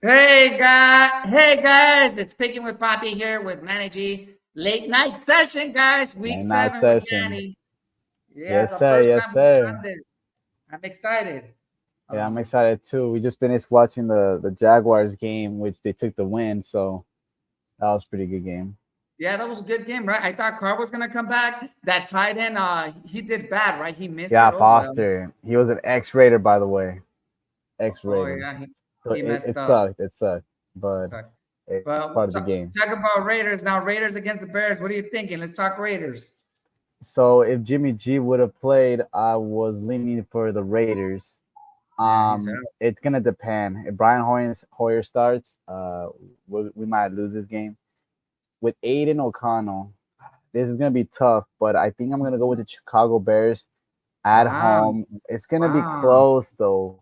Hey guys, it's Picking with Papi here with Manny G. Late night session, guys. Week Very nice 7 with session. Manny. Yeah, Yes, the sir. first Yes, time we've done sir. this. I'm excited. Yeah, I'm Um, excited too. We just finished watching the Jaguars game, which they took the win, so that was a pretty good game. yeah, that was a good game, right? I thought Carr was gonna come back. That tight end, he did bad, right? He missed Yeah, it. Oh well. Foster. He was an X-rated, by the way. Oh X-rated. yeah, So he it, messed it up. sucked. It sucked, but Sorry. it's But we'll part of the talk, game. talk about Raiders now. Raiders against the Bears. What are you thinking? Let's talk Raiders. So if Jimmy G would have played, I was leaning for the Raiders. Yeah, he's out. It's gonna depend. If Hoyer starts, we might lose this game. With Aiden O'Connell, this is gonna be tough, but I think I'm gonna go with the Chicago Bears at Wow, home. It's gonna be wow. close though,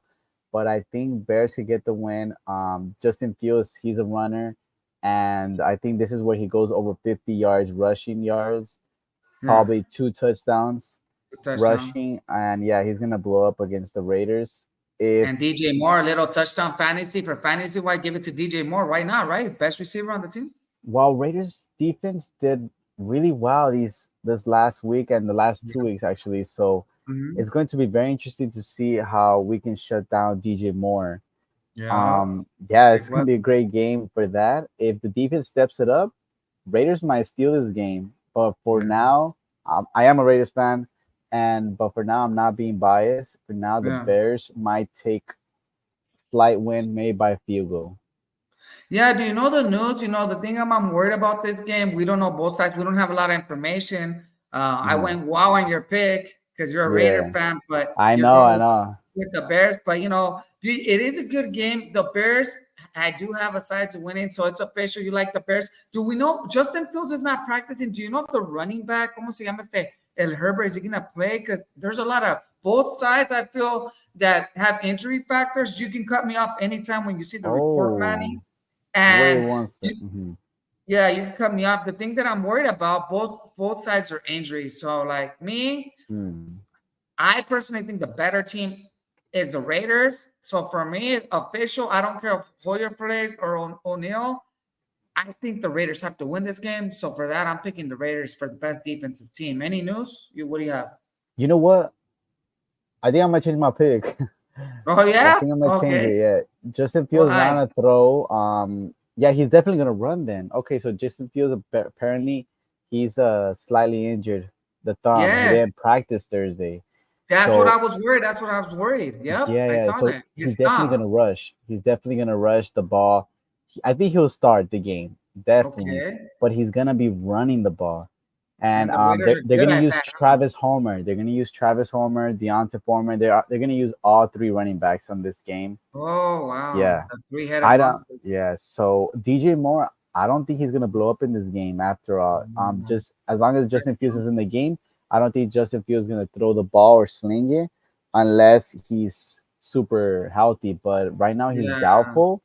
but I think Bears could get the win. Justin Fields, he's a runner, and I think this is where he goes over 50 yards rushing yards, Yeah, probably 2 touchdowns good touchdowns. rushing, and yeah, he's gonna blow up against the Raiders. If And DJ Moore, a little touchdown fantasy for fantasy. Why give it to DJ Moore? Why not? Right, best receiver on the team. while Raiders defense did really well this last week and the last 2 weeks actually, so Hmm. it's going to be very interesting to see how we can shut down DJ Moore. Yeah, Yeah, big it's gonna be a weapon. great game for that. If the defense steps it up, Raiders might steal this game. But for Yeah, now, I am a Raiders fan, and but for now, I'm not being biased. For now, the yeah, Bears might take slight win, made by a field goal. yeah. Do you know the news? The thing I'm worried about this game. We don't know both sides. We don't have a lot of information. I Mhm. went wow on your pick because you're a Raider Yeah, fan, but I you're know, going I with know. the Bears. But it is a good game. The Bears, I do have a side to winning, so it's official. You like the Bears? Do we know Justin Fields is not practicing? Do you know if the running back, como se llama este, El Herbert, is he gonna play? Because there's a lot of both sides. I feel that have injury factors. You can cut me off anytime when you see the report, Manny. Oh, wait And one you, second. Mhm. yeah, you can cut me off. The thing that I'm worried about, both sides are injuries. So like me, Hmm. I personally think the better team is the Raiders. So for me, official, I don't care if Hoyer plays or O'Neal. I think the Raiders have to win this game. So for that, I'm picking the Raiders for the best defensive team. Any news? What do you have? You know what? I think I'm gonna change my pick. Oh I yeah. think I'm gonna change Okay. it. Yeah, Justin Fields not Why? on a throw. Yeah, he's definitely gonna run then. Okay, so Justin Fields apparently he's slightly injured the thumb. He Yes. didn't practice Thursday. That's what I So was worried. That's what I was worried. Yep. yeah, I yeah. saw So that. he's His definitely thumb. gonna rush. He's definitely gonna rush the ball. I think he'll start the game definitely, Okay. but he's gonna be running the ball. And And the Raiders are they're good gonna at use that, huh? Travis Homer. They're gonna use Travis Homer, Deontay Foreman. They're gonna use all three running backs on this game. Oh wow. Yeah, The three-headed I don't. monster. Yeah, so DJ Moore, I don't think he's gonna blow up in this game. After all, Mm, just as long as that's Justin Fields true. is in the game, I don't think Justin Fields is gonna throw the ball or sling it unless he's super healthy. But right now he's Yeah. doubtful,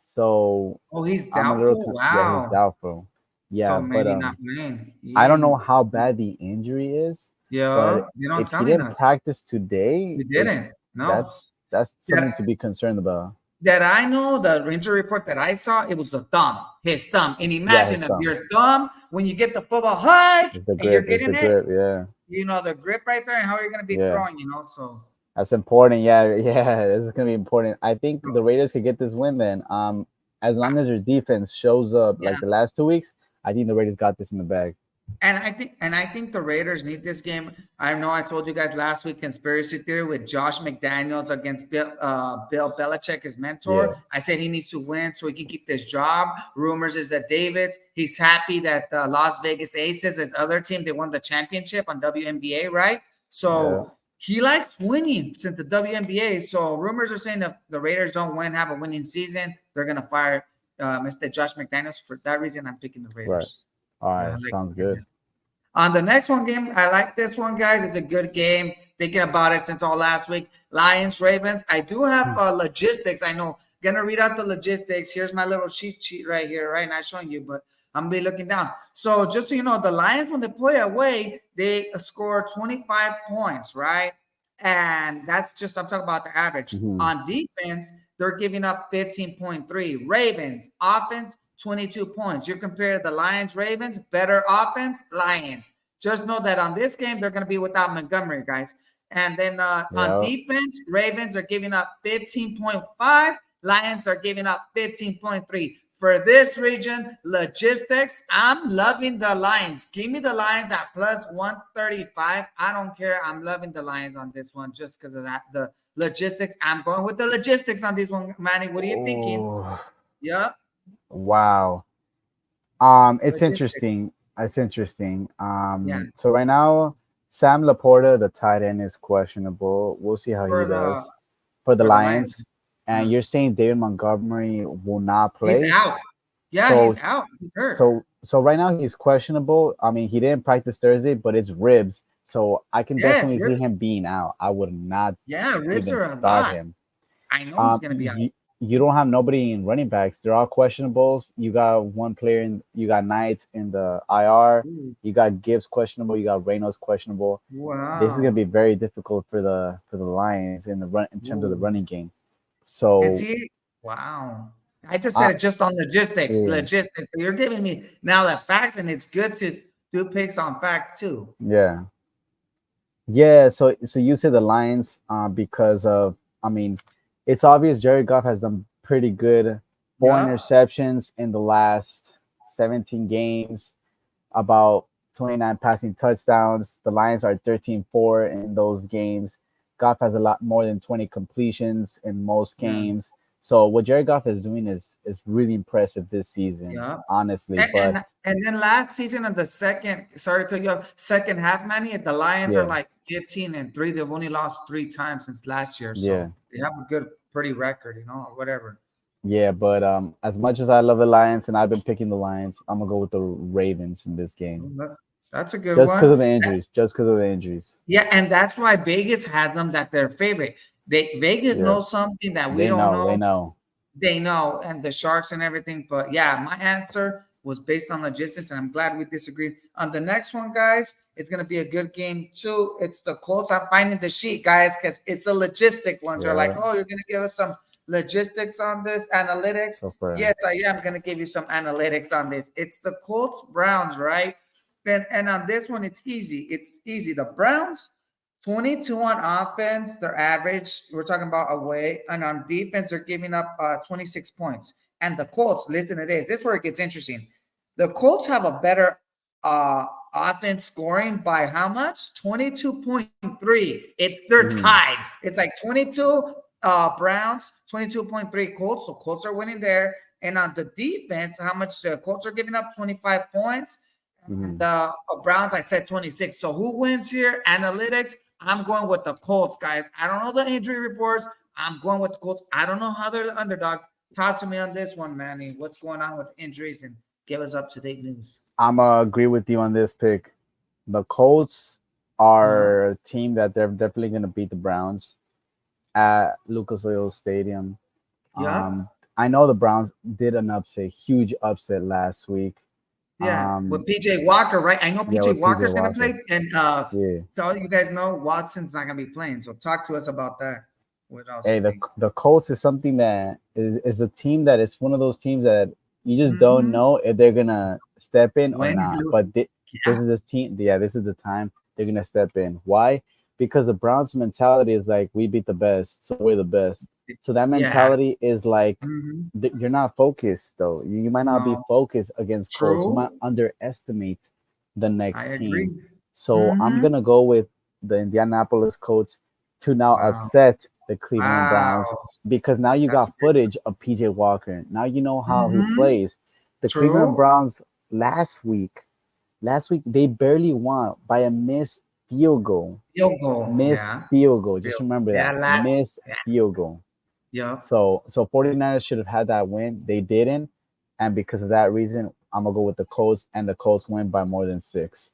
so Oh, he's I'm a little doubtful. yeah, he's Wow. doubtful. Yeah, So but maybe not playing. I don't Yeah. know how bad the injury is, but Yeah. They're not if he telling didn't us. practice today, He didn't. No. that's something That to be concerned about. that I know, the injury report that I saw, it was the thumb, his thumb. And Yeah, imagine his if thumb. your thumb, when you get the football hike It's the and you're grip. It's getting the it, grip. Yeah, the grip right there and how you're gonna be yeah. throwing. So That's important. Yeah, yeah. This is gonna be important. I think so the Raiders could get this win then. As long as their defense shows up yeah. like the last 2 weeks, I think the Raiders got this in the bag. And I think the Raiders need this game. I know I told you guys last week conspiracy theory with Josh McDaniels against Bill Belichick, his mentor. Yeah, I said he needs to win so he can keep this job. Rumors is that Davis, he's happy that the Las Vegas Aces, his other team, they won the championship on WNBA, right? yeah. So he likes winning since the WNBA. So rumors are saying if the Raiders don't win, have a winning season, they're gonna fire Mr. Josh McDaniels. For that reason, I'm picking the Right. Raiders. All Yeah, I right. like Sounds it. good. On the next one game, I like this one, guys. It's a good game. Thinking about it since all last week. Lions, Ravens. I do have logistics. I know. Gonna read out the logistics. Here's my little sheet right here, right? Not showing you, but I'm gonna be looking down. So just so you know, the Lions, when they play away, they score 25 points, right? And that's just I'm talking about the average. Hmm. On defense, they're giving up 15.3. Ravens, offense, 22 points. You compare the Lions, Ravens, better offense, Lions. Just know that on this game, they're going to be without Montgomery, guys. And then on Yeah. defense, Ravens are giving up 15.5. Lions are giving up 15.3. For this region, logistics, I'm loving the Lions. Give me the Lions at plus 135. I don't care. I'm loving the Lions on this one just because of that. The logistics, I'm going with the logistics on this one, Manny. What are you thinking? Oh, Yep. wow. It's Logistics. interesting. It's interesting. Yeah. So right now, Sam Laporta, the tight end, is questionable. We'll see how he For the does for the for the Lions. Lions. And you're saying David Montgomery will not He's play. out. Yeah, So he's out. He's hurt. so right now he's questionable. I mean, he didn't practice Thursday, but it's ribs. So I can Yes, definitely see ribs. him being out. I would not Yeah, ribs even are a start lot. him. I know he's gonna be out. You don't have nobody in running backs. They're all questionables. You got one player in. You got Knights in the IR. Ooh, You got Gibbs questionable. You got Reynolds questionable. This is gonna wow. be very difficult for the Lions in the run in terms of the Ooh. running game. And So see, wow. I just I said it just on logistics. yeah Logistics. You're giving me now the facts, and it's good to do picks on facts too. yeah yeah. So you said the Lions because of I mean it's obvious Jared Goff has done pretty good. Four Yep. interceptions in the last 17 games. About 29 passing touchdowns. The Lions are 13-4 in those games. Goff has a lot more than 20 completions in most Yeah. games. So what Jared Goff is doing is really impressive this season, Yep. honestly. And, But and then last season of the second, sorry to cut you off, second half, Manny, the Lions are yeah, like 15-3. They've only lost 3 times since last year. yeah, So they have a good, pretty record, or whatever. yeah. But as much as I love the Lions and I've been picking the Lions, I'm gonna go with the Ravens in this game. That's a good Just because one. of the injuries. Just because of the injuries. Yeah, and that's why Vegas has them that they're favorite. Vegas Yeah. knows something that we They don't know. They know. know. They know, and the Sharks and everything. But yeah, my answer was based on logistics, and I'm glad we disagreed. On the next one, guys, it's gonna be a good game too. It's the Colts. I'm finding the sheet, guys, because it's a logistic ones. You're like, Yeah. oh, you're gonna give us some logistics on this, analytics. So far. Yes, I am gonna give you some analytics on this. It's the Colts Browns, right? And on this one, it's easy. It's easy. The Browns 22 on offense, their average. We're talking about away. And on defense, they're giving up 26 points. And the Colts, listen to this. This is where it gets interesting. The Colts have a better offense scoring by how much? 22.3. They're Mhm. tied. It's like 22 Browns, 22.3 Colts. So Colts are winning there. And on the defense, how much the Colts are giving up? 25 points. And Mhm. the Browns, I said 26. So who wins here? Analytics. I'm going with the Colts, guys. I don't know the injury reports. I'm going with the Colts. I don't know how they're the underdogs. Talk to me on this one, Manny. What's going on with injuries and give us up to date news. I'm gonna agree with you on this pick. The Colts are a team that they're definitely gonna beat the Browns at Lucas Oil Stadium. Yeah. I know the Browns did an upset, huge upset last week. Yeah. With Um, PJ Walker, right? I know yeah, PJ with PJ Walker's gonna Walker. play. And Yeah. so you guys know Watson's not gonna be playing. So talk to us about that. What else Hey, you think? the Colts is something that is a team that it's one of those teams that you just don't Mm-hmm. know if they're gonna step in or When not. you But this yeah. is the team. Yeah, this is the time they're gonna step in. Why? Because the Browns' mentality is like we beat the best, so we're the best. So that Yeah. mentality is like Mm-hmm. you're not focused though. You might not be No. focused against Colts. You might True. underestimate the I next agree. team. So I'm Mm-hmm. gonna go with the Indianapolis Colts to now Wow. upset the Cleveland Browns Wow. because now you That's a got good footage of PJ Walker. Now you know how he mm-hmm. plays. The Cleveland True. Browns last week they barely won by a missed field goal. Field goal. Missed Yeah. field goal. Just Field. remember Yeah. that. Missed Yeah. field goal. Yep. So 49ers should have had that win. They didn't. And because of that reason, I'm gonna go with the Colts, and the Colts win by more than 6.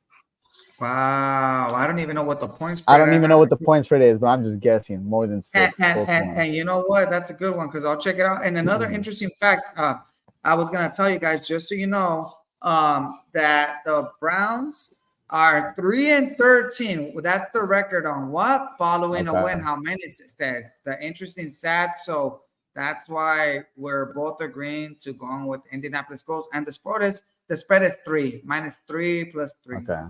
Wow. I don't even know what the point I spread don't at. even know what the point spread is, but I'm just guessing more than And, 6. and, Colts and, win. and you know what? That's a good one because I'll check it out. And another interesting fact, I was gonna tell you guys just so you know, that the Browns are 3-13. Well, that's the record on what? Following a Okay. win. How many says the interesting stats. So That's why we're both agreeing to go on with Indianapolis Colts. And the spread is 3, -3 +3. Okay.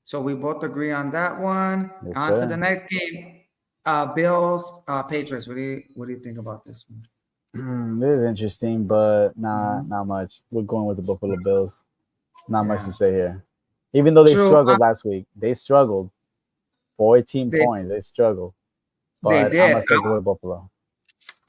So we both agree on that one. Yes, On to the sir. next game. Bills, Patriots. What do you think about this one? This is interesting, but Mhm. not much. We're going with the Buffalo Bills. Not much Yeah. to say here. Even though they True. struggled last week, they struggled. 14 They points. They struggled. they But I'm did. gonna still go with Buffalo.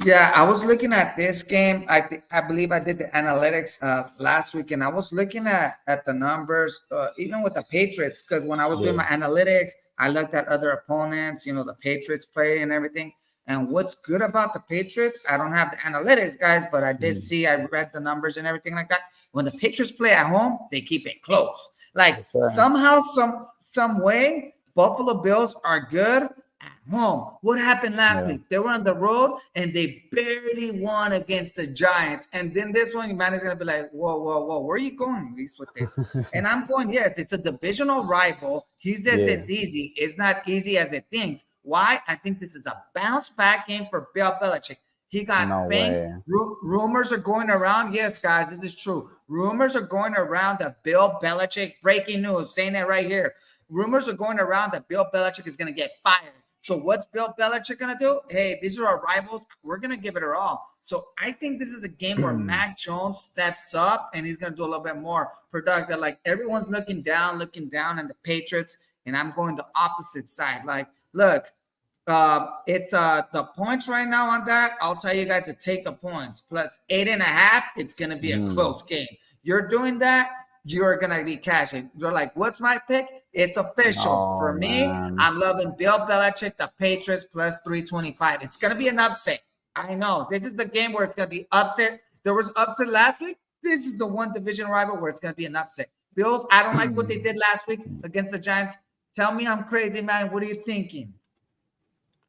Yeah, I was looking at this game. I believe I did the analytics last week, and I was looking at the numbers, even with the Patriots, because when I was doing Yeah. my analytics, I looked at other opponents, the Patriots play and everything. And what's good about the Patriots, I don't have the analytics, guys, but I did Mhm. see, I read the numbers and everything like that. When the Patriots play at home, they keep it close. Like Yes, sir. somehow, some way, Buffalo Bills are good at home. What happened last Yeah. week? They were on the road and they barely won against the Giants. And then this one, man is gonna be like, whoa, whoa, whoa, where are you going, Reese, with this? And I'm going, yes, it's a divisional rival. He says Yeah. it's easy. It's not easy as it thinks. Why? I think this is a bounce back game for Bill Belichick. He got No spanked. way. Rumors are going around. Yes, guys, this is true. Rumors are going around that Bill Belichick, breaking news, saying it right here. Rumors are going around that Bill Belichick is going to get fired. So what's Bill Belichick going to do? Hey, these are our rivals. We're going to give it our all. So I think this is a game where Mac Jones steps up and he's going to do a little bit more productive. Like everyone's looking down, and the Patriots, and I'm going the opposite side. Like, look, it's the points right now on that. I'll tell you guys to take the points plus 8.5. It's gonna be a Mhm. close game. You're doing that, you're gonna be cashing. You're like, what's my pick? It's official for No, me. man. I'm loving Bill Belichick, the Patriots plus 325. It's gonna be an upset. I know this is the game where it's gonna be upset. There was upset last week. This is the one division rival where it's gonna be an upset. Bills, I don't like what they did last week against the Giants. Tell me I'm crazy, man. What are you thinking?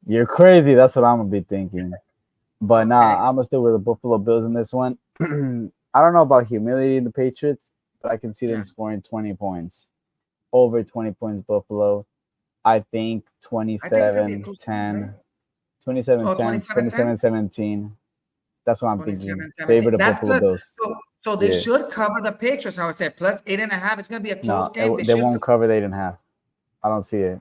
You're crazy. That's what I'm gonna be thinking. But Okay. nah, I'm gonna still with the Buffalo Bills in this one. I don't know about humiliating the Patriots, but I can see them Yeah. scoring 20 points. Over 20 points, Buffalo. I think I think it's gonna be a 27 close game, right? 10, 27 Oh, 10, 27-10? 27 17. That's what I'm thinking. 27-17. Favor the That's Buffalo good. Bills. So they Yeah. should cover the Patriots, how I said, plus 8.5. It's gonna be a close No, game. They they should won't cover the 8.5. I don't see it.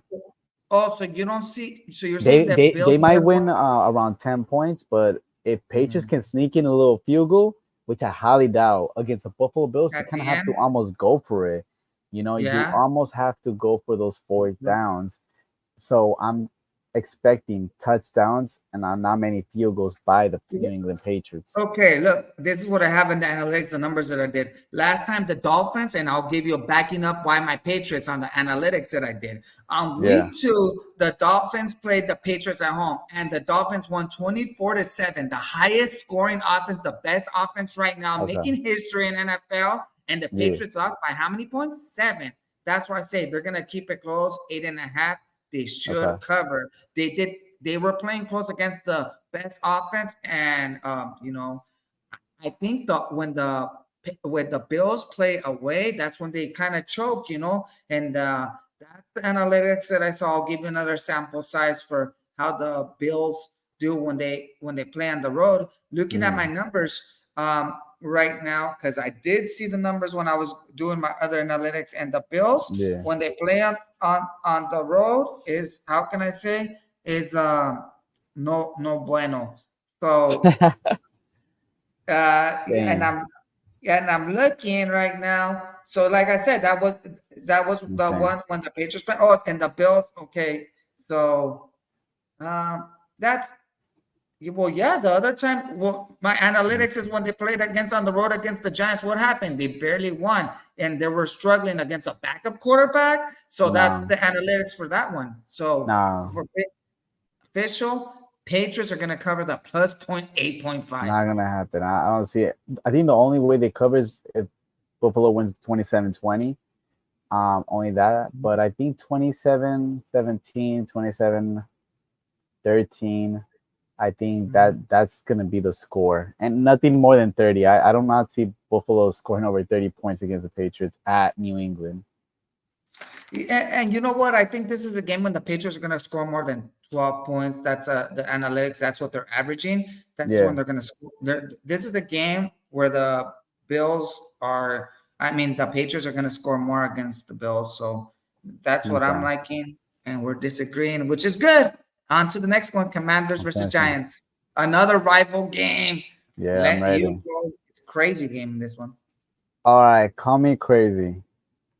so you don't see, so you're saying that They Bills are might gonna win go. around 10 points, but if Patriots Mhm. can sneak in a little field goal, which I highly doubt against the Buffalo Bills, you At kind of the have to end, almost go for it. You yeah. almost have to go for those fourth downs. So I'm expecting touchdowns and not many field goals by the New England Patriots. Okay, look, this is what I have in the analytics, the numbers that I did. Last time the Dolphins, and I'll give you a backing up why my Patriots on the analytics that I did. On Yeah. week 2, the Dolphins played the Patriots at home, and the Dolphins won 24-7, the highest scoring offense, the best offense right now, Okay. making history in NFL. And the Yeah. Patriots lost by how many points? 7. That's why I say they're gonna keep it close, 8.5. They should Okay. cover. They were playing close against the best offense, and I think that when the Bills play away, that's when they kind of choke, and that's the analytics that I saw. I'll give you another sample size for how the Bills do when they play on the road. Looking at my Mm. numbers right now, because I did see the numbers when I was doing my other analytics, and the Bills Yeah. when they play on the road is, how can I say, is no bueno. So and Dang. I'm looking right now. So like I said, that was the Insane. one when the Patriots play. Oh, and the Bills. Okay, so that's, well, yeah. The other time, well, my analytics is when they played against on the road against the Giants. What happened? They barely won, and they were struggling against a backup quarterback. So that's Nah. the analytics for that one. So Nah. for official, Patriots are going to cover the plus point 8.5. Not gonna happen. I don't see it. I think the only way they cover is if Buffalo wins 27-20. Only that. But I think 27-17, 27-13. I think that's gonna be the score. And nothing more than 30. I do not see Buffalo scoring over 30 points against the Patriots at New England. And you know what? I think this is a game when the Patriots are going to score more than 12 points. That's the analytics. That's what they're averaging. That's when Yeah, they're going to score. This is a game where the Bills are, I mean, the Patriots are going to score more against the Bills. So that's what I'm okay. liking. And we're disagreeing, which is good. On to the next one, Commanders Okay, versus okay. Giants. Another rival game. Yeah, I'm Let you ready. go. It's a crazy game in this one. All right, call me crazy.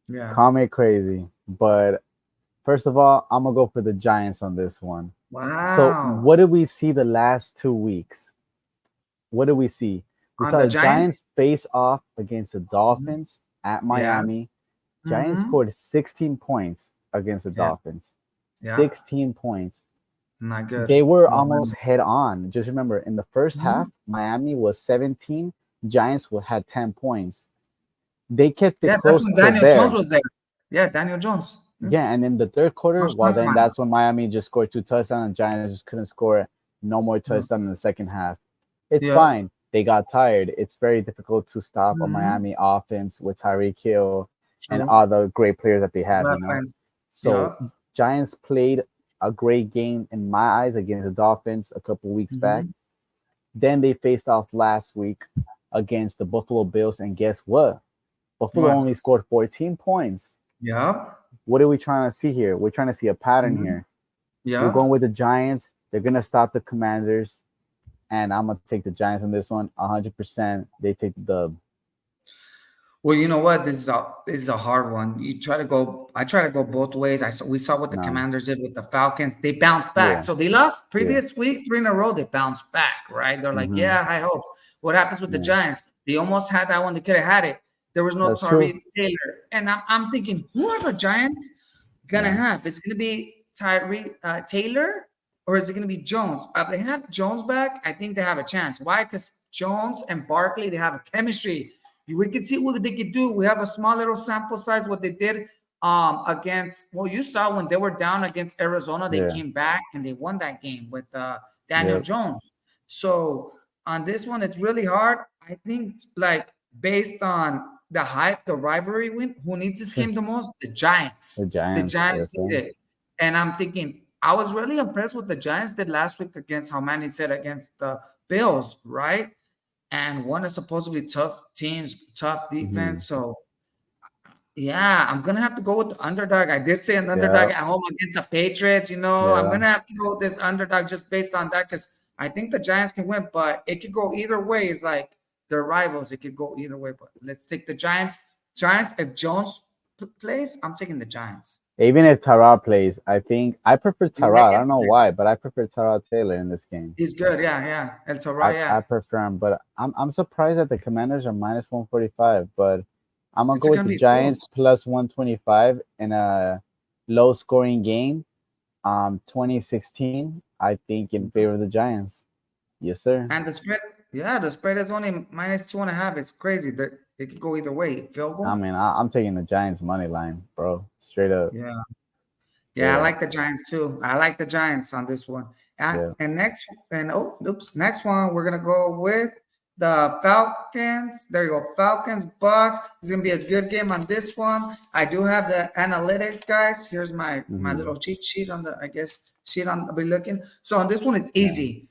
Yeah. Call me crazy. But first of all, I'm gonna go for the Giants on this one. So, Wow. what did we see the last 2 weeks? What did we see? We On saw the the Giants? Giants face off against the Mhm. Dolphins at Yeah. Miami. Giants Mm-hmm. scored 16 points against the Yeah. Dolphins. Yeah. 16 points. Not good. They were No almost bueno. head on. Just remember, in the first half, Mhm. Miami was 17. Giants had 10 points. They kept it Yeah, that's close when till Daniel Jones there. was there. Yeah, Daniel Jones. Yeah. Yeah, and in the third quarter, well, Marshawn then Lynch. that's when Miami just scored 2 touchdowns, and Giants just couldn't score no more Mhm. touchdowns in the second half. It's Yeah. fine. They got tired. It's very difficult to stop a Mhm. Miami offense with Tyreek Hill and True. all the great players that they have, you know? Weapons. So Yeah. Giants played a great game in my eyes against the Dolphins a couple weeks back. Mhm. Then they faced off last week against the Buffalo Bills, and guess what? Buffalo What? only scored 14 points. Yeah. What are we trying to see here? We're trying to see a pattern Mhm. here. We're Yeah. going with the Giants. They're gonna stop the Commanders, and I'm gonna take the Giants on this one. 100%. They take the dub. Well, you know what? This is a hard one. You try to go. I try to go both ways. We saw what the No. Commanders did with the Falcons. They bounced back. Yeah. So they lost Yeah. previous week, three in a row. They bounced back, right? They're like, Mm-hmm. yeah, high hopes. What happens with the Yeah. Giants? They almost had that one. They could have had it. There was no That's true. Tyree Taylor, and I'm thinking, who are the Giants gonna Yeah. have? Is it gonna be Tyree Taylor or is it gonna be Jones? If they have Jones back, I think they have a chance. Why? Because Jones and Barkley, they have a chemistry. We can see what they could do. We have a small little sample size. What they did against, well, you saw when they were down against Arizona, they Yeah. came back and they won that game with Daniel Yep. Jones. So on this one, it's really hard. I think like based on the hype, the rivalry win, who needs this game the most? The The Giants. The Giants. Giants Yes, need sir. it. And I'm thinking, I was really impressed with the Giants did last week against how Manny said against the Bills, right? And one is supposedly tough teams, tough Mm-hmm. defense. So yeah, I'm gonna have to go with the underdog. I did say an underdog Yeah. at home against the Patriots. I'm Yeah. gonna have to go with this underdog just based on that because I think the Giants can win, but it could go either way. It's like they're rivals. It could go either way. But let's take the Giants. Giants. If Jones plays, I'm taking the Giants. Even if Tyrod plays, I think I prefer You like Tyrod. I it? don't know Okay. why, but I prefer Tyrod Taylor in this game. He's good. Yeah, yeah. El Toro, I yeah. prefer him, but I'm surprised that the Commanders are minus 145. But I'm gonna It's go with gonna the be Giants close. plus 125 in a low scoring game. 2016. I think in favor of the Giants. Yes, sir. And the spread, yeah, the spread is only minus 2.5. It's crazy that it could go either way. Field I goal. mean, I'm taking the Giants money line, bro. Straight up, Yeah. straight Yeah, I up. like the Giants too. I like the Giants on this one. Yeah. And next, and oh, oops, next one we're gonna go with the Falcons. There you go, Falcons Bucks. It's gonna be a good game on this one. I do have the analytics, guys. Here's my Hmm. little cheat sheet on the, I guess, sheet on. I'll be looking. So on this one, it's Yeah. easy.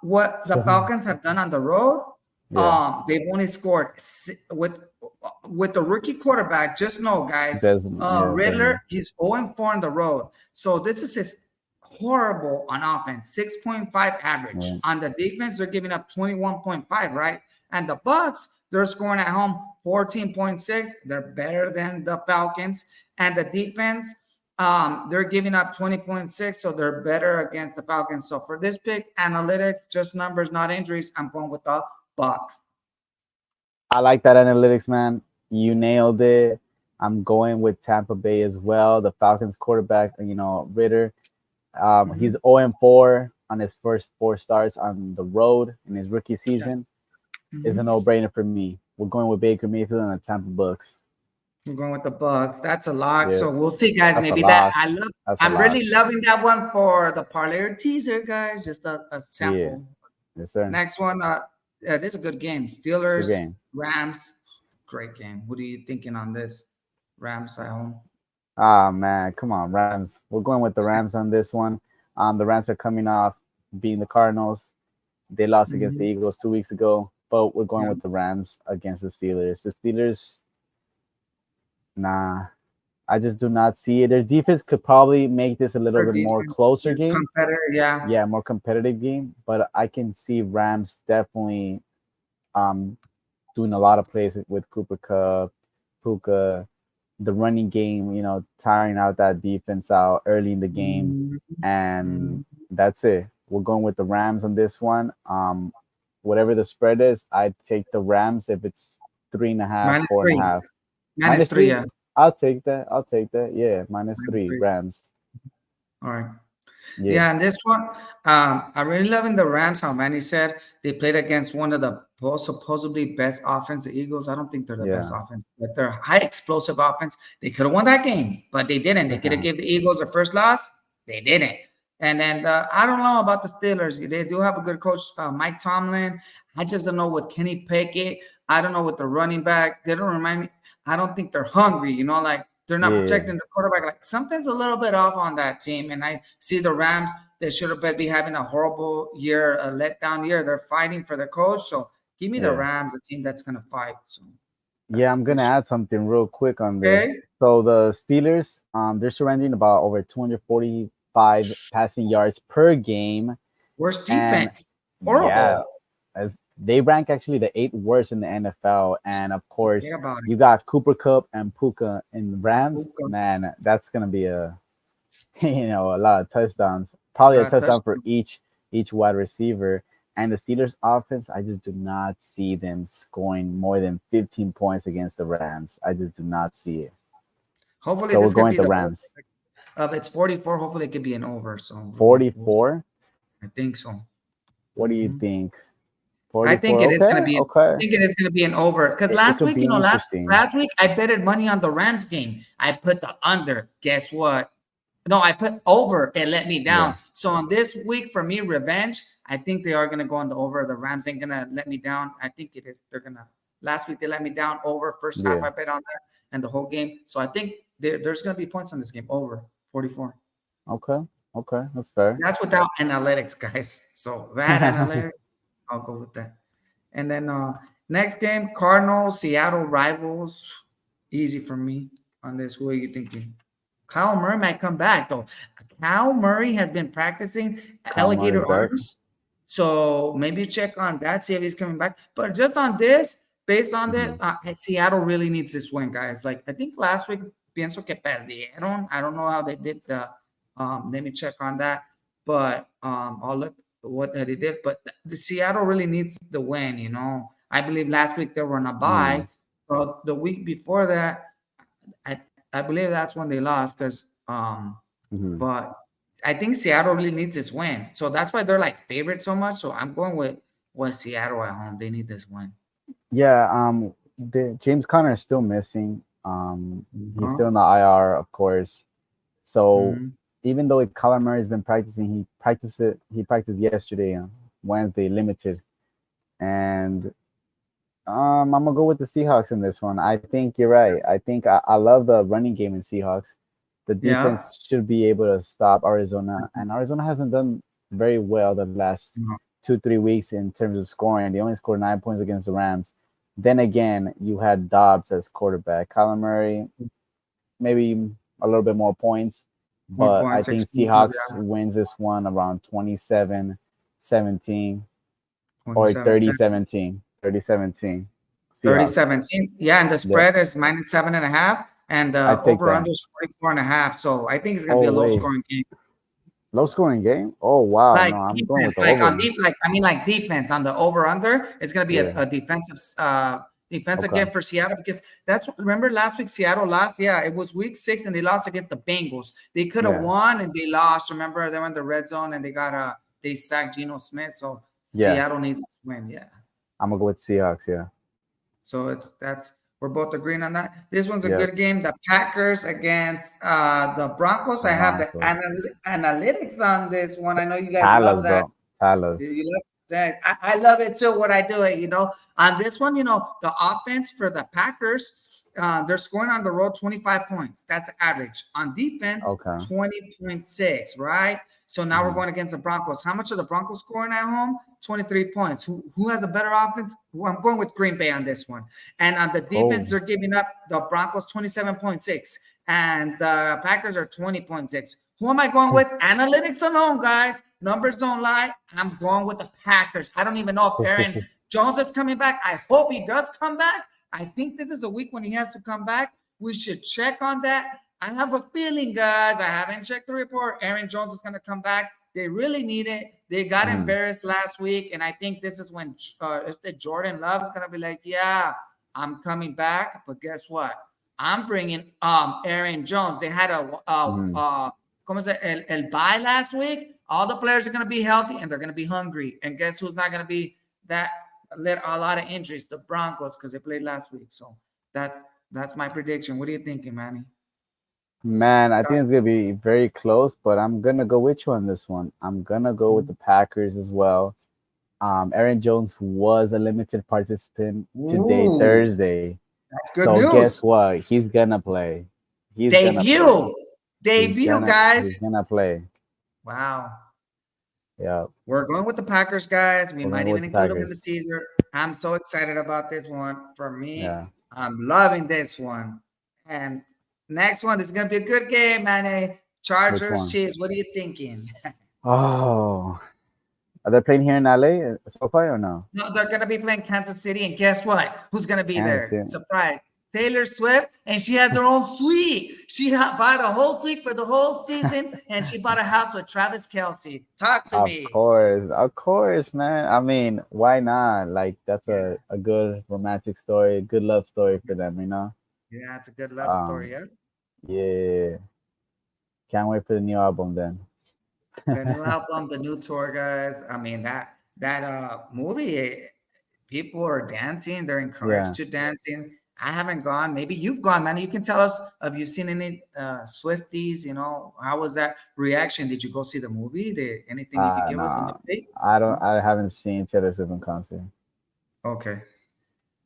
What the Falcons have done on the road, Yeah. they've only scored with the rookie quarterback. Just know, guys, Desmond. Yeah. Riddler, Desmond. he's 0-4 on the road. So this is his horrible on offense, 6.5 average. Yeah. On the defense, they're giving up 21.5, right? And the Bucks, they're scoring at home 14.6. They're better than the Falcons. And the defense, they're giving up 20.6, so they're better against the Falcons. So for this pick, analytics, just numbers, not injuries, I'm going with the Bucks. I like that analytics, man. You nailed it. I'm going with Tampa Bay as well. The Falcons quarterback, Ritter. He's Mhm. 0-4 on his first 4 starts on the road in his rookie Yeah. season. Is a Mhm. no-brainer for me. We're going with Baker Mayfield and the Tampa Bucks. We're going with the Bucks. That's a lock. Yeah, So we'll see, guys. that's a Maybe that lock. I love. That's a I'm lock. really loving that one for the parlay or teaser, guys. Just a Yeah, sample. yes, sir. Next one. Yeah, this is a good game. Good Steelers, game. Rams. Great game. What are you thinking on this? Rams at home. Ah man, come on, Rams. We're going with the Rams on this one. The Rams are coming off beating the Cardinals. They lost against the Mhm. Eagles 2 weeks ago, but we're going Yeah, with the Rams against the Steelers. The Steelers, nah, I just do not see it. Their defense could probably make this a little for bit more defense, closer game. competitor. Yeah, Yeah, more competitive game, but I can see Rams definitely um doing a lot of plays with Cooper Cup, Puka, the running game, tiring out that defense out early in the game, Mhm. and Mhm. that's it. We're going with the Rams on this one. Whatever the spread is, I'd take the Rams if it's three and a half, Minus four and a three. half. Minus Minus three. three, Yeah, I'll take that. I'll take that. Yeah, minus minus three, three. Rams. All right. Yeah, Yeah, and this one, I'm really loving the Rams. How Manny said they played against one of the supposedly best offense, the Eagles. I don't think they're the best yeah. offense, but they're high explosive offense. They could have won that game, but they didn't. They could have given the Eagles their first loss. They didn't. And then I don't know about the Steelers. They do have a good coach, Mike Tomlin. I just don't know with Kenny Pickett. I don't know with the running back. They don't remind me. I don't think they're hungry. Like they're not Yeah, protecting the quarterback. Like something's a little bit off on that team. And I see the Rams. They should have been having a horrible year, a letdown year. They're fighting for the coach. So give me the yeah. Rams, a team that's gonna fight. So Yeah, that's I'm gonna official. add something real quick on there. Okay. So the Steelers, they're surrendering about over 245 passing yards per game, Worst and defense. yeah, Horrible. as they rank actually the eighth worst in the NFL. And of course, Forget about you got Cooper Cup and Puka in the Rams. it. Man, that's gonna be a a lot of touchdowns. Probably a touchdown for Touchdown. each wide receiver. And the Steelers offense, I just do not see them scoring more than 15 points against the Rams. I just do not see it. Hopefully So we're this going could with be the the over. Rams. It's 44. Hopefully it could be an over. So we'll see. 44. I think so. What do you Mhm. think? I think 44. it is Okay. going to be. Okay. I think it is going to be an over because It last could week, be interesting. last week I betted money on the Rams game. I put the under. Guess what? No, I put over. It let me down. Yeah. So on this week for me, revenge. I think they are going to go on the over. The Rams ain't going to let me down. I think it is. They're going to. Last week they let me down over first half. Yeah. I bet on that and the whole game. So I think there's going to be points on this game over 44. Okay. Okay. That's fair. That's without analytics, guys. So that analytics, I'll go with that. And then next game, Cardinals, Seattle rivals. Easy for me on this. Who are you thinking? Kyle Murray might come back though. Kyle Murray has been practicing Kyle Murray's alligator back. arms. So maybe check on that, see if he's coming back. But just on this, based on this, Hmm. Seattle really needs this win, guys. Like I think last week, pienso que perdieron. I don't know how they did the. Let me check on that. But I'll look what they did. But the Seattle really needs the win. I believe last week they were on a Hmm. bye. But the week before that, I I believe that's when they lost because Hmm. but I think Seattle really needs this win. So that's why they're like favorite so much. So I'm going with Seattle at home. They need this win. Yeah. The James Conner is still missing. He's Huh? still in the IR, of course. So Mhm. even though Kyler Murray has been practicing, he practiced yesterday, Wednesday, limited, and I'm gonna go with the Seahawks in this one. I think you're right. I think I love the running game in Seahawks. The Yeah. defense should be able to stop Arizona, and Arizona hasn't done very well the last No. 2 3 weeks in terms of scoring. They only scored 9 points against the Rams. Then again, you had Dobbs as quarterback. Kyler Murray, maybe a little bit more points, More but I points, think explosive. Seahawks Yeah. wins this one around 27-17 or 27, 30-17. 30-17. 30, Seahawks. 17. Yeah, and the Yep. spread is minus 7.5, and I the take over that. under is 44.5. So I think it's gonna be Oh a low wait. scoring game. Low scoring game? Oh wow. Like No, I'm going with defense, the like on over. deep, like I mean, like defense on the over under. It's gonna be Yeah. a defensive Okay. game for Seattle because remember last week Seattle lost. Yeah, it was week 6 and they lost against the Bengals. They could have Yeah. won and they lost. Remember they were in the red zone and they sacked Geno Smith. So Yeah. Seattle needs to win. Yeah. I'm gonna go with Seahawks, yeah. So that's we're both agreeing on that. This one's a Yep. good game. The Packers against the Broncos. The I have the Broncos. analytics on this one. I know you guys Talos, love that. bro. Talos. You love that. I love it too. What I do it, on this one, the offense for the Packers. they're scoring on the road 25 points. That's average. On defense, Okay. 20.6, right? So now we're going against the Broncos. How much are the Broncos scoring at home? 23 points. Who has a better offense? I'm going with Green Bay on this one. And on the defense, they're giving up the Broncos 27.6, and the Packers are 20.6. Who am I going with? Analytics alone, guys. Numbers don't lie. I'm going with the Packers. I don't even know if Aaron Jones is coming back. I hope he does come back. I think this is a week when he has to come back. We should check on that. I have a feeling, guys. I haven't checked the report. Aaron Jones is going to come back. They really need it. They got embarrassed last week, and I think this is when Jordan Love is going to be like, yeah, I'm coming back. But guess what? I'm bringing Aaron Jones. They had ¿cómo se el bye last week? All the players are going to be healthy, and they're going to be hungry. And guess who's not going to be that? A lot of injuries, the Broncos, because they played last week. So that's my prediction. What are you thinking, Manny? Man, I think it's gonna be very close, but I'm gonna go with you on this one. I'm gonna go with the Packers as well. Aaron Jones was a limited participant today, Thursday. That's good so news. Guess what? He's gonna play. Debut, guys. He's gonna play. Wow. Yeah. We're going with the Packers, guys. We might even include them in the teaser. I'm so excited about this one. For me, I'm loving this one. And next one is going to be a good game, Manny. Chargers, Chiefs. What are you thinking? Are they playing here in LA so far or no? No, they're going to be playing Kansas City. And guess what? Who's going to be there? Surprise. Taylor Swift, and she has her own suite. She bought a whole suite for the whole season, and she bought a house with Travis Kelce. Talk to me. Of course, man. I mean, why not? Like, that's a good romantic story, a good love story for them, you know? Yeah, it's a good love story, yeah? Yeah. Can't wait for the new album then. The new album, the new tour, guys. I mean, that movie, people are dancing. They're encouraged to dancing. I haven't gone. Maybe you've gone, man. You can tell us, have you seen any Swifties? You know, how was that reaction? Did you go see the movie? Anything you could give us an update? I haven't seen Taylor Swift in concert. Okay.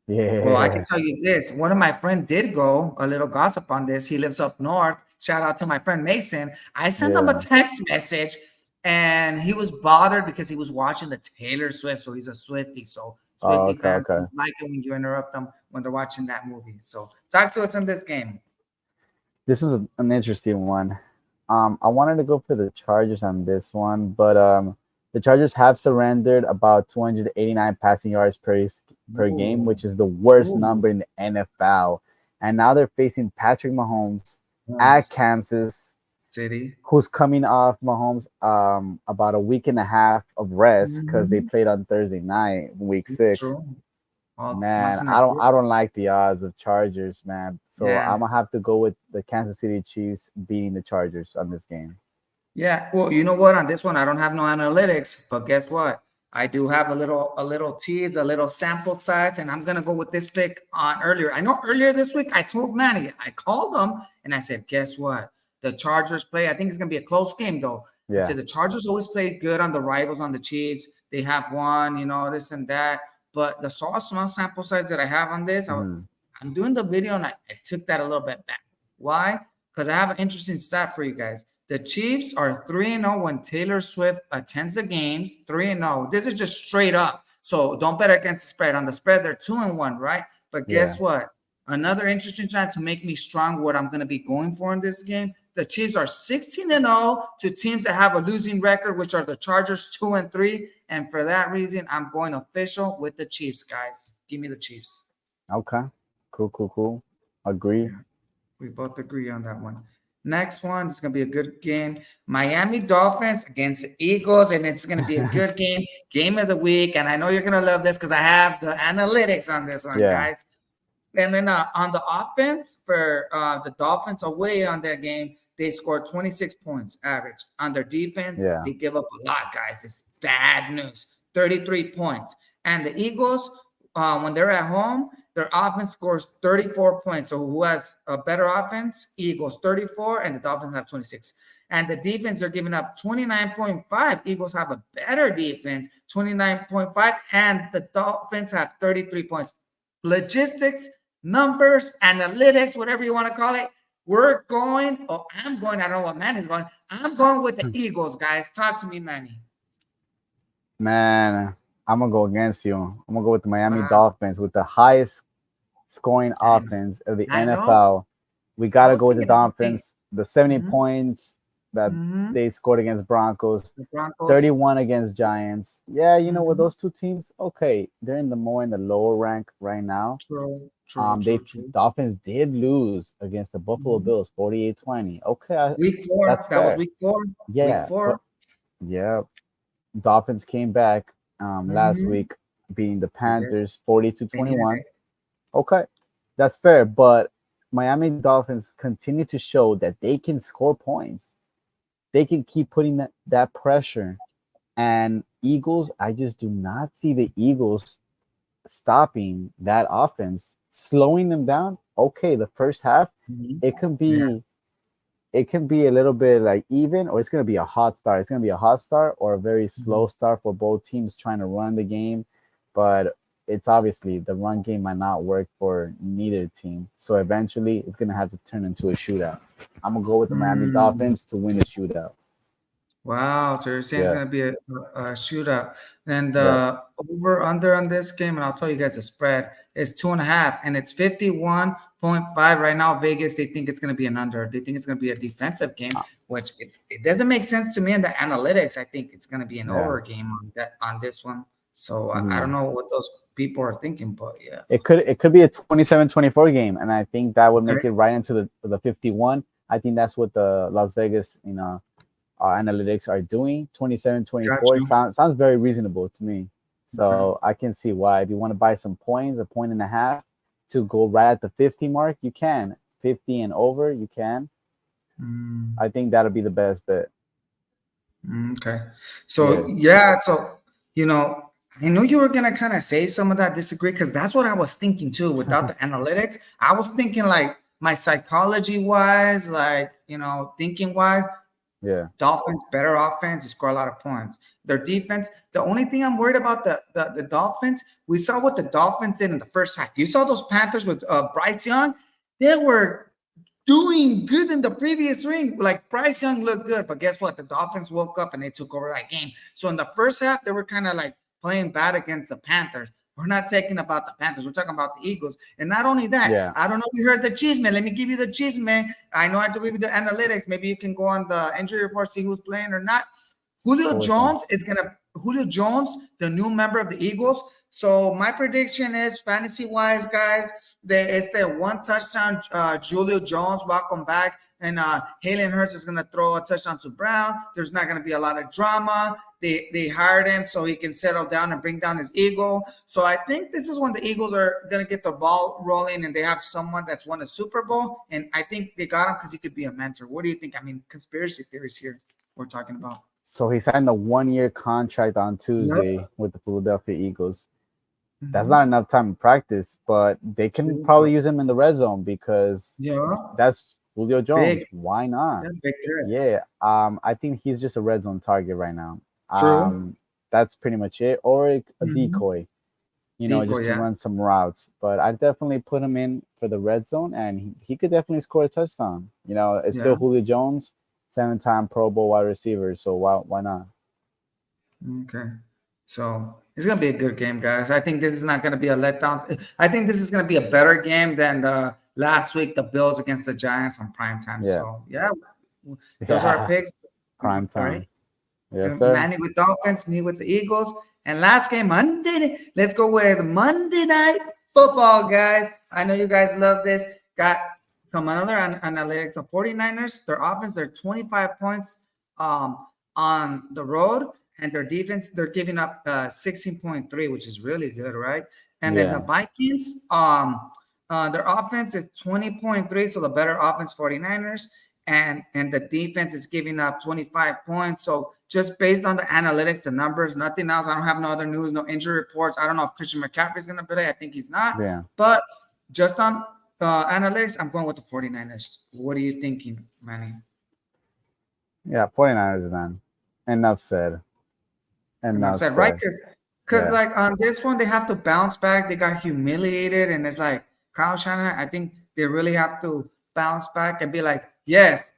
Yeah. Well, I can tell you this. One of my friends did go. A little gossip on this. He lives up north. Shout out to my friend Mason. I sent him a text message, and he was bothered because he was watching the Taylor Swift. So he's a Swiftie. So Swiftie fans don't like it when you interrupt them when they're watching that movie. So talk to us on this game. This is an interesting one. I wanted to go for the Chargers on this one, but the Chargers have surrendered about 289 passing yards per game, which is the worst number in the NFL. And now they're facing Patrick Mahomes at Kansas City, who's coming off Mahomes about a week and a half of rest because they played on Thursday night, week 6. Man, I don't like the odds of Chargers, man. So I'm gonna have to go with the Kansas City Chiefs beating the Chargers on this game. Yeah, well, you know what? On this one, I don't have no analytics, but guess what? I do have a little tease, a little sample size, and I'm gonna go with this pick on earlier. I know earlier this week I told Manny, I called him and I said, guess what? The Chargers play. I think it's gonna be a close game though. Yeah. I said the Chargers always play good on the rivals, on the Chiefs. They have won, you know, this and that. But the small sample size that I have on this, I'm doing the video and I took that a little bit back. Why? Because I have an interesting stat for you guys. The Chiefs are 3-0 when Taylor Swift attends the games. 3-0. This is just straight up. So don't bet against the spread. On the spread, they're 2-1, right? But guess what? Another interesting stat to make me strong, what I'm going to be going for in this game. The Chiefs are 16-0 to teams that have a losing record, which are the Chargers 2-3. And for that reason, I'm going official with the Chiefs, guys. Give me the Chiefs. Okay. Cool. Agree. Yeah. We both agree on that one. Next one is going to be a good game. Miami Dolphins against the Eagles, and it's going to be a good game. Game of the week. And I know you're going to love this because I have the analytics on this one, guys. And then on the offense for the Dolphins away on their game, they scored 26 points average. On their defense, they give up a lot, guys. It's bad news. 33 points. And the Eagles, when they're at home, their offense scores 34 points. So who has a better offense? Eagles 34, and the Dolphins have 26. And the defense are giving up 29.5. Eagles have a better defense, 29.5, and the Dolphins have 33 points. Logistics numbers, analytics, whatever you want to call it. We're going, I'm going, I don't know what Manny's going. I'm going with the Eagles, guys. Talk to me, Manny. Man, I'm gonna go against you. I'm gonna go with the Miami Wow. Dolphins with the highest scoring I, offense of the I know. NFL. We I gotta was go with the thinking the same thing. Dolphins. The 70 Mm-hmm. points that Mm-hmm. they scored against Broncos, The Broncos. 31 against Giants. Yeah, you know what? Mm-hmm. Those two teams, okay, they're in the lower rank right now. True, true, They true, true. Dolphins did lose against the Buffalo Mm-hmm. Bills 48-20. Okay, Week 4. that's That was fair. week 4. Week Yeah, 4. but yeah, Dolphins came back last Mm-hmm. week, beating the They did. Panthers 40 to They needed 21. it. Okay, that's fair. But Miami Dolphins continue to show that they can score points. They can keep putting that pressure. And Eagles, I just do not see the Eagles stopping that offense, slowing them down. Okay, the first half, Mm-hmm. it can Yeah. be it can be a little bit like even, or it's going to be a hot start. It's going to be a hot start or a very Mm-hmm. slow start for both teams trying to run the game. But it's obviously the run game might not work for neither team. So eventually it's going to have to turn into a shootout. I'm going to go with the Miami Mm. Dolphins to win the shootout. Wow, so you're saying it's Yeah. gonna be a shootout. And Yeah. over under on this game, and I'll tell you guys the spread is 2.5, and it's 51.5 right now. Vegas, they think it's gonna be an under. They think it's gonna be a defensive game, which it doesn't make sense to me in the analytics. I think it's gonna be an Yeah. over game on this one. So I don't Mhm. know what those people are thinking, but yeah. It could be a 27-24 game, and I think that would Okay, make it right into the 51. I think that's what the Las Vegas, our analytics are doing. Twenty-seven, got 24 you. sounds very reasonable to me. Okay. So I can see why. If you want to buy some points, a point and a half to go right at the 50 mark, you can. 50 and over, you can. Mm. I think that'll be the best bet. Okay. So Yeah. yeah, so I know you were gonna kind of say some of that disagree because that's what I was thinking too. Without the analytics, I was thinking like my psychology wise, like thinking wise, Yeah. Dolphins better offense, they score a lot of points. Their defense, the only thing I'm worried about the Dolphins, we saw what the Dolphins did in the first half. You saw those Panthers with Bryce Young, they were doing good in the previous ring. Like Bryce Young looked good, but guess what? The Dolphins woke up and they took over that game. So in the first half, they were kind of like playing bad against the Panthers. We're not talking about the Panthers. We're talking about the Eagles. And not only that, Yeah. I don't know if you heard the cheese, man. Let me give you the cheese, man. I know I have to give you the analytics. Maybe you can go on the injury report, see who's playing or not. Who is one? Julio Jones, the new member of the Eagles. So my prediction is fantasy wise, guys, there is the one touchdown. Julio Jones, welcome back. And Halen Hurst is going to throw a touchdown to Brown. There's not going to be a lot of drama. They hired him so he can settle down and bring down his ego. So I think this is when the Eagles are going to get the ball rolling and they have someone that's won a Super Bowl. And I think they got him because he could be a mentor. What do you think? I mean, conspiracy theories here we're talking about. So he signed a 1 year contract on Yep. Tuesday with the Philadelphia Eagles. That's not Mm-hmm. enough time in practice, but they can True, but probably use him in the red zone because yeah, that's Julio big, Jones. Why not? yeah, big threat. Yeah. I think he's just a red zone target right now. True. That's pretty much it. Or a Mm-hmm. decoy, Decoy, just to yeah. run some routes. But I definitely put him in for the red zone, and he could definitely score a touchdown. It's Yeah. still Julio Jones, 7-time Pro Bowl wide receiver. So why not? Okay. So it's gonna be a good game, guys. I think this is not gonna be a letdown. I think this is gonna be a better game than the last week, the Bills against the Giants on prime time. Yeah. So yeah, those are our Yeah. picks. Prime All right. time. Yes, sir. Manny with Dolphins, me with the Eagles. And last game, Monday. Let's go with Monday Night Football, guys. I know you guys love this. Got some another analytics. The 49ers, their offense, they're 25 points on the road. And their defense, they're giving up 16.3, which is really good, right? And then the Yeah. Vikings, their offense is 20.3, so the better offense 49ers and the defense is giving up 25 points. So just based on the analytics, the numbers, nothing else. I don't have no other news, no injury reports. I don't know if Christian McCaffrey's going to play. I think he's not. Yeah. But just on analytics, I'm going with the 49ers. What are you thinking, Manny? Yeah. 49ers, man. Enough said. And I'm Enough saying, right? said. Because Yeah. like on this one, they have to bounce back. They got humiliated, and it's like Kyle Shanahan, I think they really have to bounce back and be like, yes,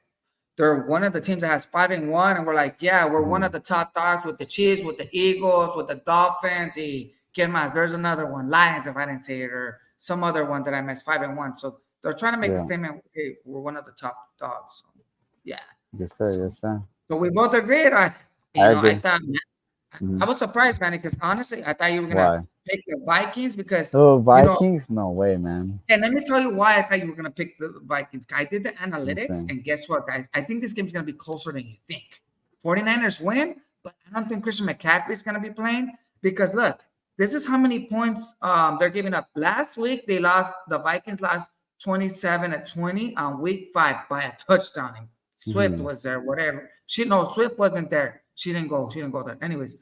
they're one of the teams that has 5-1, and we're like, yeah, we're one of the top dogs with the Chiefs, with the Eagles, with the Dolphins. ¿Quién más? There's another one, Lions, if I didn't say it, or some other one that I missed, 5-1. So they're trying to make the Yeah. statement, hey, we're one of the top dogs. So, yeah. Yes, sir. So, Yes, sir. so we both agreed. I I agree. thought I Mhm. was surprised, man, because honestly, I thought you were gonna Why? pick the Vikings because Oh, you know. Vikings? No way, man. And let me tell you why I thought you were gonna pick the Vikings. I did the It's analytics, insane. and guess what, guys? I think this game's gonna be closer than you think. 49ers win, but I don't think Christian McCaffrey is gonna be playing because look, this is how many points they're giving up. Last week they lost, the Vikings lost 27-20 on week 5 by a touchdown. And Swift Mhm. was there, whatever. Swift wasn't there. She didn't go. She didn't go there. Anyways,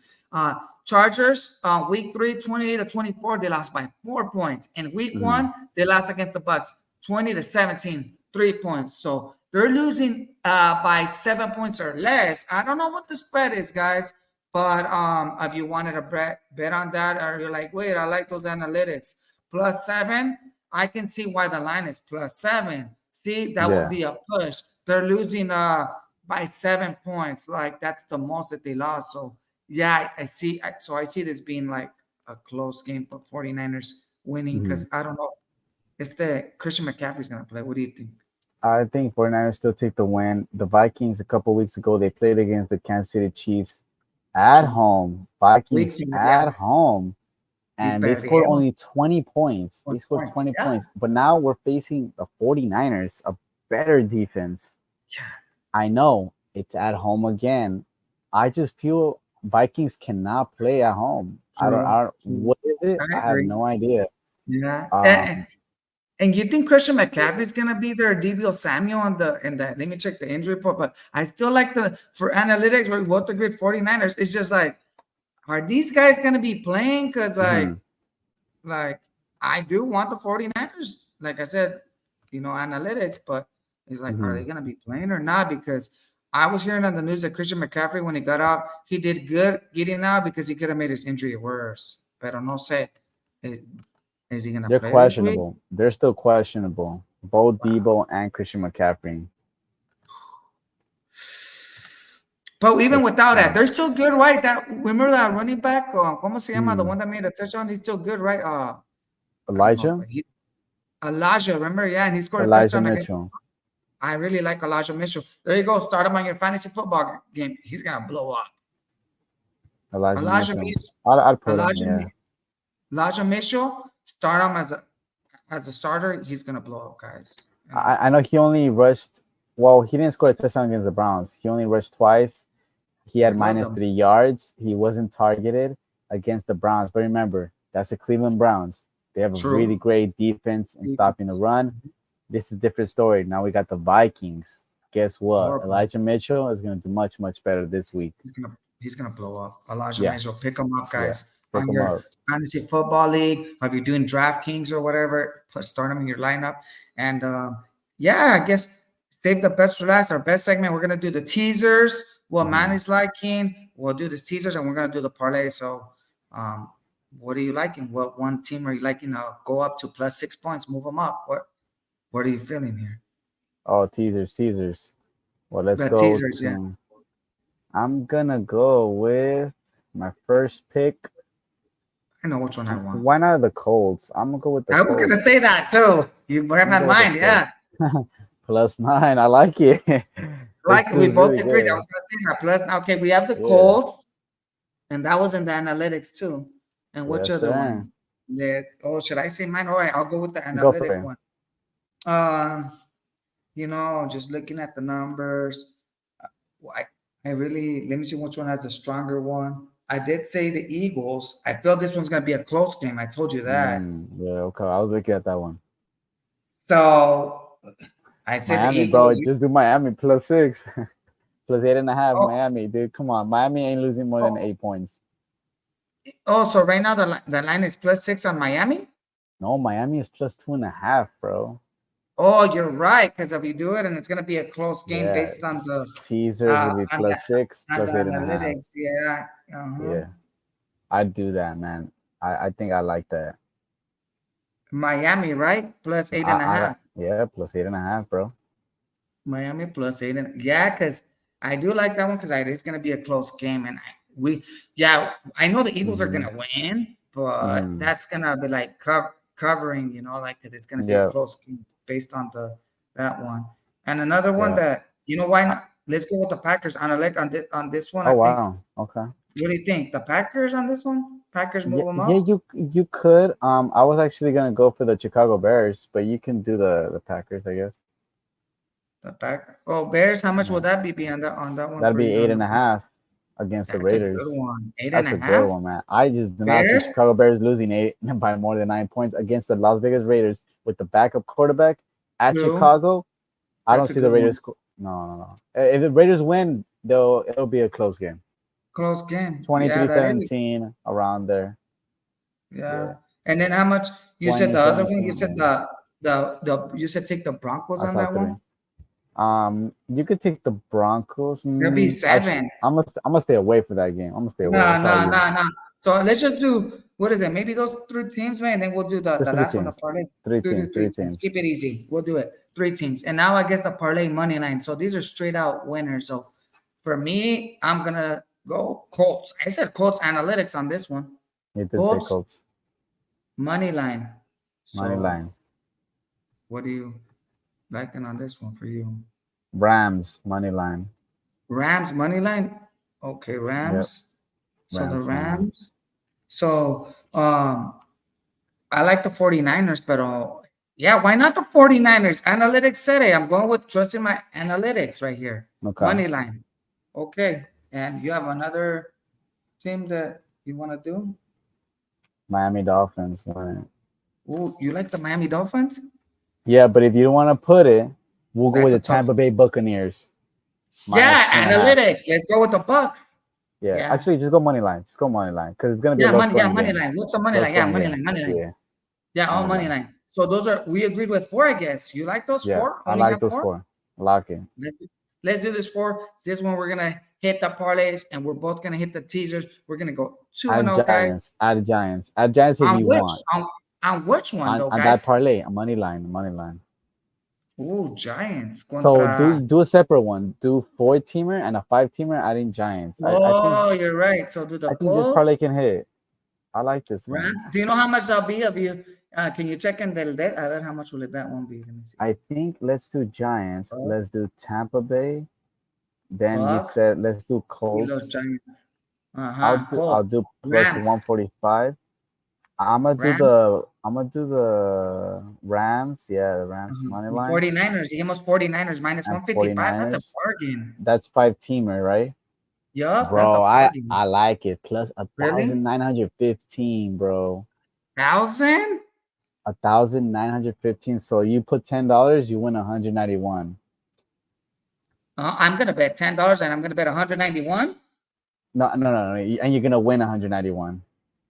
Chargers week 3, 28-24, they lost by 4 points. And week 1, they lost against the Bucks 20-17, 3 points. So they're losing by 7 points or less. I don't know what the spread is, guys. But if you wanted to bet on that, or you're like, wait, I like those analytics. +7, I can see why the line is +7. See, that would Yeah. be a push. They're losing by 7 points. Like that's the most that they lost. So yeah, I see. So I see this being like a close game, but 49ers winning Mhm. because I don't know. It's the Christian McCaffrey's gonna play. What do you think? I think 49ers still take the win. The Vikings a couple weeks ago they played against the Kansas City Chiefs at home. Week Vikings 4, at yeah, home, y and they scored perdieron only 20 points. They con scored points. 20 Yeah, points. But now we're facing the 49ers, a better defense. yeah, I know it's at home again. I just feel Vikings cannot play at home. true. I don't True. what is it? I I have agree. no idea. Yeah, Um, and you think Christian McCaffrey is gonna be there, Debo Samuel on the in the let me check the injury report, but I still like the for analytics, we both agree 49ers. It's just like, are these guys gonna be playing? Because mhm, like I do want the 49ers, like I said, analytics, but it's like, are they mhm. gonna be playing or not? Because I was hearing on the news that Christian McCaffrey, when he got out, he did good getting out because he could have made his injury worse. Pero no sé, is, is he gonna They're play this week? questionable. They're still questionable. Both Wow. Debo and Christian McCaffrey. But even It's without that, they're still good, right? That remember that running back, ¿cómo se llama? The mm, one that made a touchdown, he's still good, right? I don't know, Elijah, but Elijah, remember? Yeah, and he scored a Elijah touchdown against. Mitchell, I really like Elijah Mitchell. There you go. Start him on your fantasy football game. He's gonna blow up. Elijah Elijah Mitchell. Mitchell. I'd put him. Elijah, Yeah, Elijah Mitchell. Start him as a starter. He's gonna blow up, guys. I know he only rushed. Well, he didn't score a touchdown against the Browns. He only rushed twice. He I had love minus them. 3 yards. He wasn't targeted against the Browns. But remember, that's the Cleveland Browns. They have a really True great defense in stopping the defense. run. This is a different story. Now we got the Vikings. Guess what? Horrible. Elijah Mitchell is going to do much, much better this week. He's gonna blow up. Elijah Yeah, Mitchell. Pick him up, yeah. guys. Pick On him your up. fantasy football league, if you're doing DraftKings or whatever, start him in your lineup. And yeah, I guess save the best for last. Our best segment. We're gonna do the teasers. What Mhm. Manny's liking. We'll do the teasers, and we're gonna do the parlay. So, what are you liking? What one team are you liking? Go up to +6 points. Move them up. What are you feeling here? Oh, teasers, teasers. Well, let's The go teasers, yeah. to. I'm gonna go with my first pick. I know which one I want. Why not the Colts? I'm gonna go with the I was gonna Colts. say that too. You read I'm my gonna go with the mind, Colts. yeah. +9. I like it. Like This we is both really agreed. I good. was gonna say that. Plus, okay, we have the Yeah. cold, and that was in the analytics too. And which Yes, other sir. one? Should I say mine? All right, I'll go with the Go for analytic it. one. Just looking at the numbers. I really let me see which one has the stronger one. I did say the Eagles. I feel this one's gonna be a close game. I told you that. Yeah, okay. I was looking at that one. So I said the Miami, bro. Eagles. Just do Miami +6. +8.5. Oh, Miami, dude. Come on. Miami ain't losing more than oh, 8 points. so right now the line is +6 on Miami. No, Miami is +2.5, bro. Oh, you're right. Because if you do it, and it's gonna be a close game Yeah. based on the Teaser is gonna be +6, on the +8.5. analytics. Yeah. Uh-huh. Yeah. I'd do that, man. I think I like that. Miami, right? Plus eight and a half. Yeah, plus 8.5, bro. Miami plus eight. And yeah, because I do like that one because it's going to be a close game. And yeah, I know the Eagles are going Mm-hmm. to win, but Mm-hmm. that's going to be like covering, like, 'cause it's going to be a Yeah, close game based on that one. And another one yeah. that, why Uh, not? Let's go with the Packers on this one. I Oh think. wow. Okay. What do you think? The Packers on this one? Packers Yeah, move them yeah. up? You could. I was actually gonna go for the Chicago Bears, but you can do the Packers, I guess. The Packers. Oh, Bears, how much Yeah. would that be on that one That'd for be you eight on the and a Packers? half against the That's a good Raiders. one. Eight and That's a a good half. one, man. I just do not see Bears? Chicago Bears losing eight by more than 9 points against the Las Vegas Raiders with the backup quarterback at Two. Chicago. I don't That's a see the good Raiders. one. No, no, no. If the Raiders win, it'll be a close game. Close game. Yeah, Twenty-three that is. seventeen around there. Yeah. Yeah, And then how much you said the other one? You 2017. said Yeah, you said take the Broncos I on saw that three. one? You could take the Broncos. That'd be Actually, seven. I'm gonna stay away from that game. I'm gonna stay away. No, That's all no, you. no, no. So let's just do what is it? Maybe those three teams, man, and then we'll do the, Just the three last one, the teams. parlay. Three Do teams. three Three teams. teams. Keep it easy. We'll do it. Three teams. And now I guess the parlay money line. So these are straight out winners. So for me, I'm gonna go Colts. I said Colts analytics on this one. You did say Colts Colts. money line. Money So line. what do you liking on this one for you? Rams money line. Rams money line. Okay, Yep. Rams. So the Rams money line. Rams. So I like the 49ers, but yeah, why not the 49ers? Analytics said it. I'm going with trusting my analytics right here. Okay. Money line. Okay. And you have another team that you want to do? Miami Dolphins winning. Oh, you like the Miami Dolphins? Yeah, but if you don't want to put it, we'll go with That's the a tough. Tampa Bay Buccaneers. Yeah, -2.5. analytics. Let's go with the Bucks. Yeah, Yeah. actually, just go money line. Just go money line because it's gonna be Yeah, a low money. Yeah, scoring money game. line. What's the money Low line? Yeah, scoring money game. line. Money line. Yeah, Yeah, all money money line. line. So we agreed with four, I guess. You like those Yeah, four? I Only like have those four? four. Lock it. Let's do this four. This one we're gonna hit the parlays and we're both gonna hit the teasers. We're gonna go 2-0, guys. Add Giants. Add Giants if On you which want. on which one though, On that guys? parlay, a money line, money line. Oh, Giants So contra. do a separate one. Do 4-teamer and a 5-teamer adding Giants. Oh, you're right. So do the I think this Colts, parlay can hit. I like this one. Rams. Do you know how much that'll be of you? Can you check in the debt? I bet how much will that one be? Let me see. I think let's do Giants. Bucks, Let's do Tampa Bay. Then you Bucks, said let's do you love Colts. Giants. I'll Colts, do plus Rams, 145. I'm gonna Rams. do the Rams. Yeah, the Rams money line 49ers. He almost 49ers minus and 155. That's a 49ers. bargain. That's 5-teamer, right? Yup, that's a Bro, bargain. I like it. Plus Really? 1,915, bro. 1,000? 1,915. So you put $10, you win 191. I'm gonna bet $10 and I'm gonna bet 191. No, and you're gonna win 191.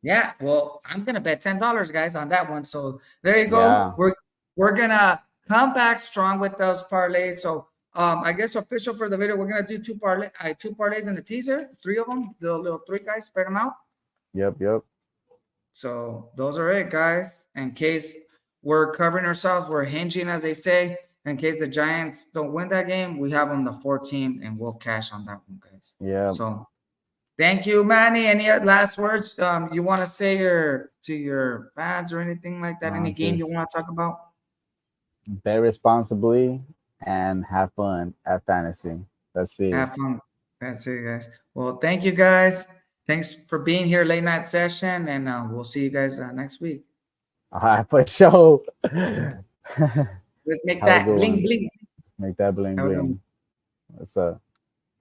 Yeah, well, I'm gonna bet $10, guys, on that one. So there you go. Yeah. We're gonna come back strong with those parlays. So I guess official for the video, we're gonna do two parlays and a teaser, three of them, the little three guys, spread them out. Yep. So those are it, guys. In case we're covering ourselves, we're hinging, as they say. In case the Giants don't win that game, we have them the 14, and we'll cash on that one, guys. Yeah. So thank you, Manny. Any last words you want to say to your fans or anything like that? Any game you want to talk about? Bet responsibly and have fun at fantasy. That's it. Have fun. That's it, guys. Well, thank you, guys. Thanks for being here, late night session, and we'll see you guys next week. All right, for sure. Let's make Have a that good bling one. bling. Make that bling Have a good bling. one. What's up?